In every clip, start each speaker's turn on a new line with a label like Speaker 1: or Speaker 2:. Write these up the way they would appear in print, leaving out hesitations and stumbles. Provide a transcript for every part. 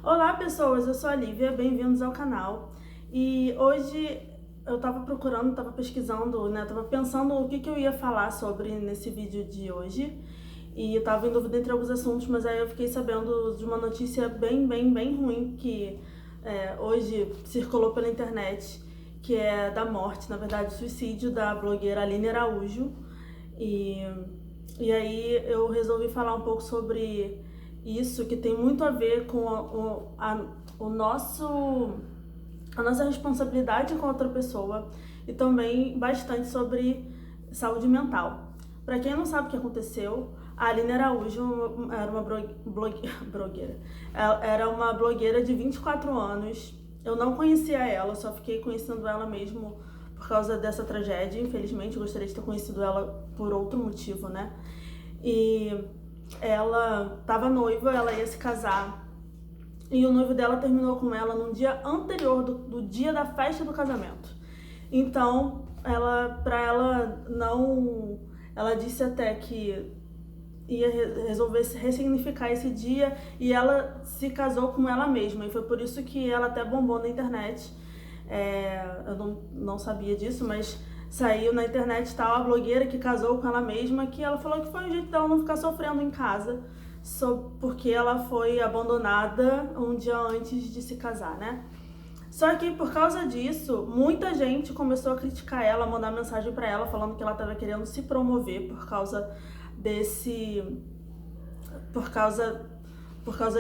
Speaker 1: Olá pessoas, eu sou a Lívia, bem-vindos ao canal. E hoje eu tava procurando, tava pesquisando, né, tava pensando o que eu ia falar sobre nesse vídeo de hoje. E eu tava em dúvida entre alguns assuntos, mas aí eu fiquei sabendo de uma notícia bem ruim que hoje circulou pela internet, que é da morte, na verdade, suicídio da blogueira Aline Araújo. E, e aí eu resolvi falar um pouco sobre isso, que tem muito a ver com o nosso, a nossa responsabilidade com outra pessoa e também bastante sobre saúde mental. Para quem não sabe o que aconteceu, a Aline Araújo era uma blogueira. Ela era uma blogueira de 24 anos. Eu não conhecia ela, só fiquei conhecendo ela mesmo por causa dessa tragédia. Infelizmente, eu gostaria de ter conhecido ela por outro motivo, né? E ela estava noiva, ela ia se casar. E o noivo dela terminou com ela no dia anterior do dia da festa do casamento. Então, ela disse até que ia resolver ressignificar esse dia e ela se casou com ela mesma. E foi por isso que ela até bombou na internet. Eu não sabia disso, mas saiu na internet tal a blogueira que casou com ela mesma, que ela falou que foi um jeito dela não ficar sofrendo em casa, porque ela foi abandonada um dia antes de se casar, né? Só que por causa disso, muita gente começou a criticar ela, a mandar mensagem pra ela falando que ela estava querendo se promover por causa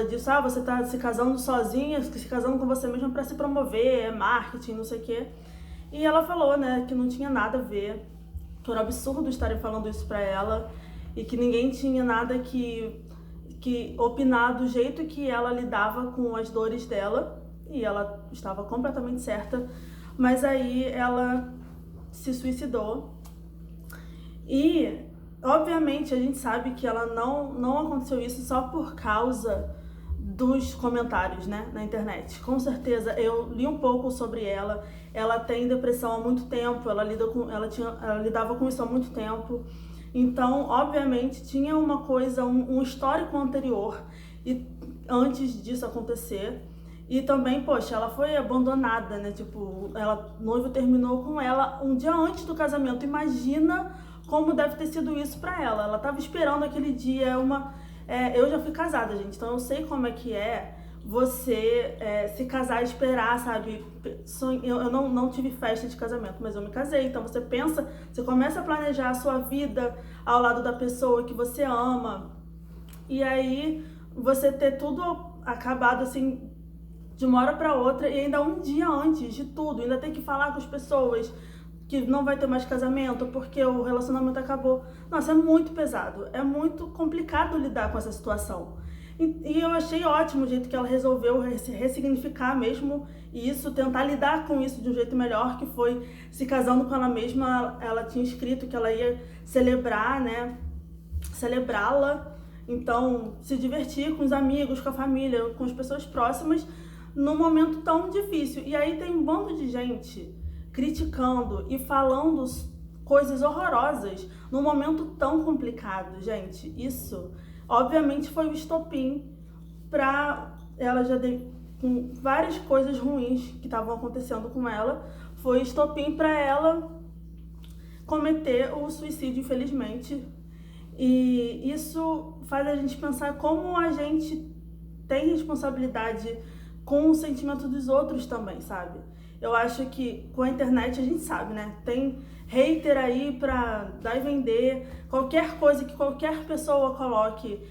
Speaker 1: disso. Ah, você tá se casando sozinha, se casando com você mesma pra se promover, é marketing, não sei o quê. E ela falou, né, que não tinha nada a ver, que era um absurdo estarem falando isso pra ela e que ninguém tinha nada que opinar do jeito que ela lidava com as dores dela, e ela estava completamente certa. Mas aí ela se suicidou e obviamente a gente sabe que ela não aconteceu isso só por causa dos comentários, né, na internet. Com certeza, eu li um pouco sobre ela. Ela tem depressão há muito tempo, ela lidava com isso há muito tempo. Então, obviamente, tinha uma coisa, um histórico anterior e antes disso acontecer. E também, poxa, ela foi abandonada, né? Tipo, o noivo terminou com ela um dia antes do casamento. Imagina como deve ter sido isso pra ela. Ela tava esperando aquele dia, eu já fui casada, gente, então eu sei como é que é você se casar e esperar, sabe? Eu não tive festa de casamento, mas eu me casei. Então você começa a planejar a sua vida ao lado da pessoa que você ama. E aí você ter tudo acabado assim de uma hora pra outra e ainda um dia antes de tudo, ainda tem que falar com as pessoas que não vai ter mais casamento porque o relacionamento acabou. Nossa, é muito pesado, é muito complicado lidar com essa situação. E eu achei ótimo o jeito que ela resolveu se ressignificar mesmo isso, tentar lidar com isso de um jeito melhor, que foi se casando com ela mesma. Ela tinha escrito que ela ia celebrar, né, celebrá-la, então se divertir com os amigos, com a família, com as pessoas próximas, num momento tão difícil. E aí tem um bando de gente criticando e falando coisas horrorosas num momento tão complicado, gente. Isso, obviamente, foi o estopim pra ela com várias coisas ruins que estavam acontecendo com ela, foi estopim pra ela cometer o suicídio, infelizmente. E isso faz a gente pensar como a gente tem responsabilidade com o sentimento dos outros também, sabe? Eu acho que com a internet a gente sabe, né? Tem hater aí pra dar e vender. Qualquer coisa que qualquer pessoa coloque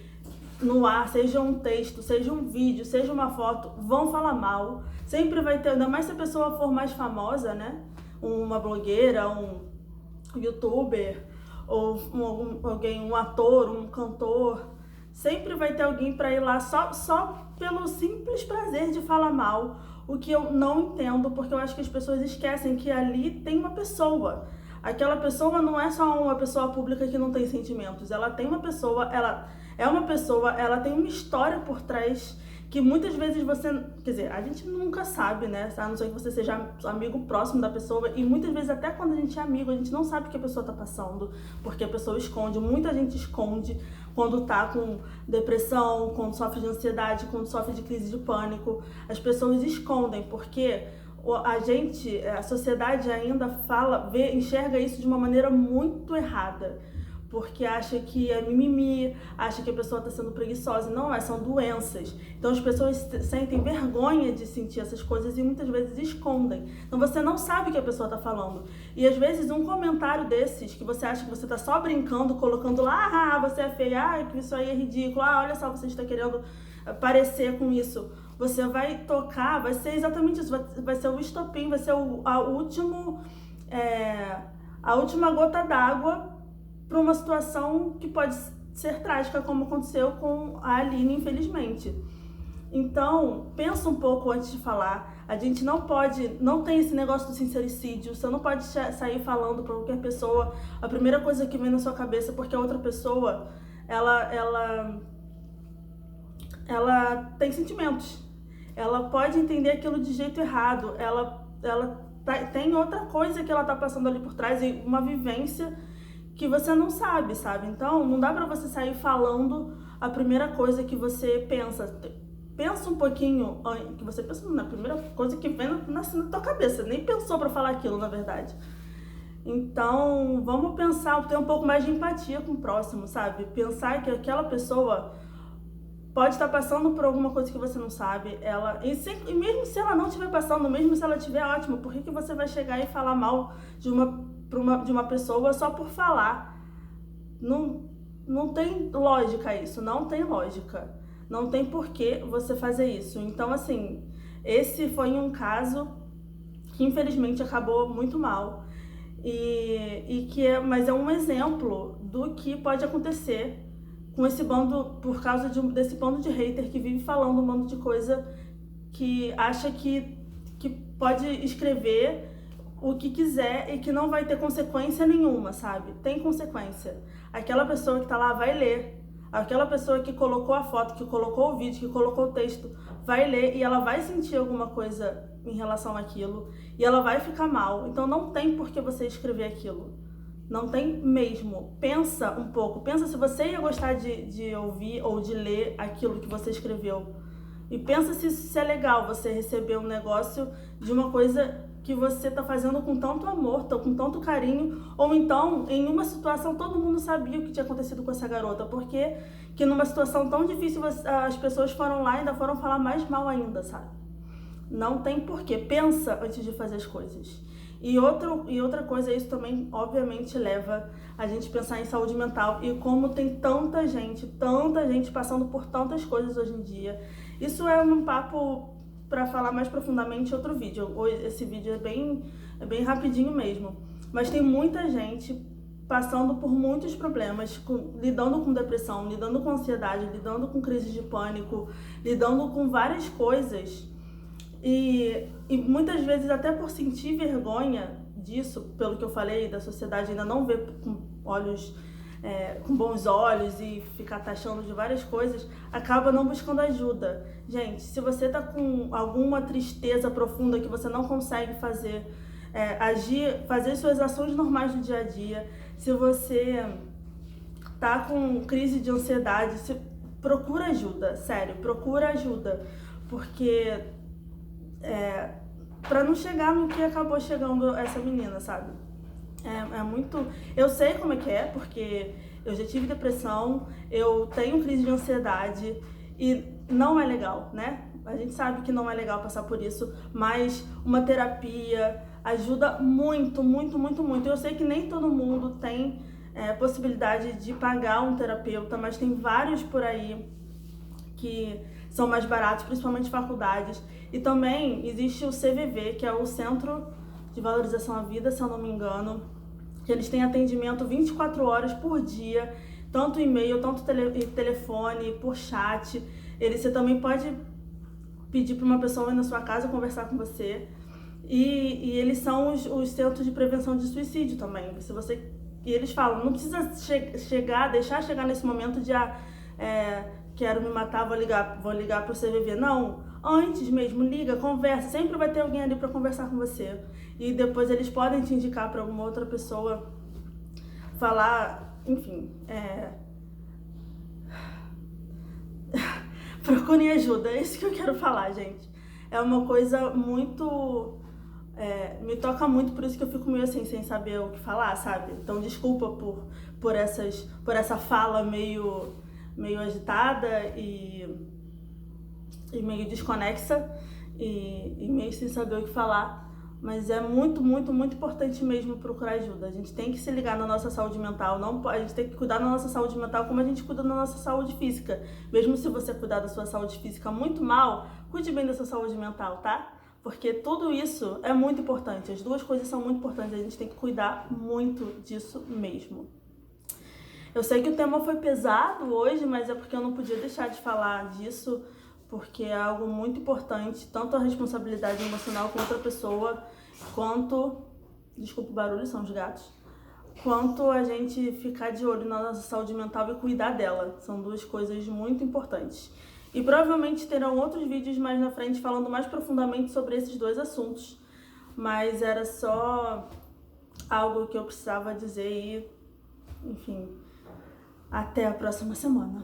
Speaker 1: no ar, seja um texto, seja um vídeo, seja uma foto, vão falar mal. Sempre vai ter, ainda mais se a pessoa for mais famosa, né? Uma blogueira, um youtuber, ou um ator, um cantor. Sempre vai ter alguém pra ir lá só pelo simples prazer de falar mal. O que eu não entendo, porque eu acho que as pessoas esquecem que ali tem uma pessoa. Aquela pessoa não é só uma pessoa pública que não tem sentimentos. Ela tem uma pessoa, ela é uma pessoa, ela tem uma história por trás que muitas vezes você... Quer dizer, a gente nunca sabe, né? A não ser que você seja amigo próximo da pessoa. E muitas vezes, até quando a gente é amigo, a gente não sabe o que a pessoa tá passando, porque a pessoa esconde. Muita gente esconde quando tá com depressão, quando sofre de ansiedade, quando sofre de crise de pânico. As pessoas escondem, porque a sociedade ainda enxerga isso de uma maneira muito errada. Porque acha que é mimimi, acha que a pessoa está sendo preguiçosa. Não é, são doenças. Então as pessoas sentem vergonha de sentir essas coisas e muitas vezes escondem. Então você não sabe o que a pessoa está falando. E às vezes um comentário desses, que você acha que você está só brincando, colocando lá, você é feia, que isso aí é ridículo, olha só, você está querendo parecer com isso. Você vai tocar, vai ser exatamente isso, vai ser o estopim, vai ser a última gota d'água para uma situação que pode ser trágica, como aconteceu com a Aline, infelizmente. Então, pensa um pouco antes de falar. A gente não tem esse negócio do sincericídio. Você não pode sair falando para qualquer pessoa a primeira coisa que vem na sua cabeça, porque a outra pessoa, ela tem sentimentos. Ela pode entender aquilo de jeito errado. Tem outra coisa que ela tá passando ali por trás, uma vivência que você não sabe? Então, não dá pra você sair falando a primeira coisa que você pensa. Pensa um pouquinho, que você pensa na primeira coisa que vem na tua cabeça. Nem pensou pra falar aquilo, na verdade. Então, vamos pensar, ter um pouco mais de empatia com o próximo, sabe? Pensar que aquela pessoa pode estar passando por alguma coisa que você não sabe. E mesmo se ela não estiver passando, mesmo se ela estiver ótima, por que você vai chegar e falar mal de uma pessoa só por falar? Não tem lógica isso, não tem lógica. Não tem por que você fazer isso. Então, assim, esse foi um caso que infelizmente acabou muito mal. Mas é um exemplo do que pode acontecer com esse bando, por causa desse bando de hater que vive falando um monte de coisa, que acha que pode escrever o que quiser e que não vai ter consequência nenhuma, sabe? Tem consequência. Aquela pessoa que tá lá vai ler. Aquela pessoa que colocou a foto, que colocou o vídeo, que colocou o texto, vai ler e ela vai sentir alguma coisa em relação àquilo e ela vai ficar mal. Então não tem por que você escrever aquilo. Não tem mesmo. Pensa um pouco. Pensa se você ia gostar de ouvir ou de ler aquilo que você escreveu. E pensa se é legal você receber um negócio de uma coisa que você tá fazendo com tanto amor, com tanto carinho, ou então, em uma situação, todo mundo sabia o que tinha acontecido com essa garota, porque que numa situação tão difícil as pessoas foram lá e ainda foram falar mais mal ainda, sabe? Não tem porquê. Pensa antes de fazer as coisas. E outra coisa, isso também, obviamente, leva a gente a pensar em saúde mental e como tem tanta gente passando por tantas coisas hoje em dia. Isso é um papo para falar mais profundamente em outro vídeo. Esse vídeo é bem rapidinho mesmo. Mas tem muita gente passando por muitos problemas, lidando com depressão, lidando com ansiedade, lidando com crise de pânico, lidando com várias coisas. E muitas vezes, até por sentir vergonha disso, pelo que eu falei, da sociedade ainda não ver com bons olhos e ficar taxando de várias coisas, acaba não buscando ajuda. Gente, se você tá com alguma tristeza profunda que você não consegue fazer suas ações normais do dia a dia, se você tá com crise de ansiedade, procura ajuda, sério, procura ajuda, porque pra não chegar no que acabou chegando essa menina, sabe? Eu sei como é que é, porque eu já tive depressão, eu tenho crise de ansiedade e não é legal, né? A gente sabe que não é legal passar por isso, mas uma terapia ajuda muito, muito, muito, muito. Eu sei que nem todo mundo tem possibilidade de pagar um terapeuta, mas tem vários por aí que são mais baratos, principalmente faculdades. E também existe o CVV, que é o Centro de Valorização à Vida, se eu não me engano, que eles têm atendimento 24 horas por dia, tanto e-mail, tanto telefone, por chat. Você também pode pedir para uma pessoa ir na sua casa conversar com você. E eles são os centros de prevenção de suicídio também. E eles falam, não precisa deixar chegar nesse momento de quero me matar, vou ligar pro CVV. Não, antes mesmo, liga, conversa, sempre vai ter alguém ali para conversar com você. E depois eles podem te indicar para alguma outra pessoa falar, enfim, procurem ajuda, é isso que eu quero falar, gente. É uma coisa muito... me toca muito, por isso que eu fico meio assim, sem saber o que falar, sabe? Então desculpa por essa fala meio agitada e meio desconexa e meio sem saber o que falar. Mas é muito, muito, muito importante mesmo procurar ajuda. A gente tem que se ligar na nossa saúde mental. A gente tem que cuidar da nossa saúde mental como a gente cuida da nossa saúde física. Mesmo se você cuidar da sua saúde física muito mal, cuide bem da sua saúde mental, tá? Porque tudo isso é muito importante. As duas coisas são muito importantes. A gente tem que cuidar muito disso mesmo. Eu sei que o tema foi pesado hoje, mas é porque eu não podia deixar de falar disso, porque é algo muito importante, tanto a responsabilidade emocional com outra pessoa, quanto, desculpa o barulho, são os gatos, quanto a gente ficar de olho na nossa saúde mental e cuidar dela. São duas coisas muito importantes. E provavelmente terão outros vídeos mais na frente falando mais profundamente sobre esses dois assuntos, mas era só algo que eu precisava dizer e, enfim, até a próxima semana.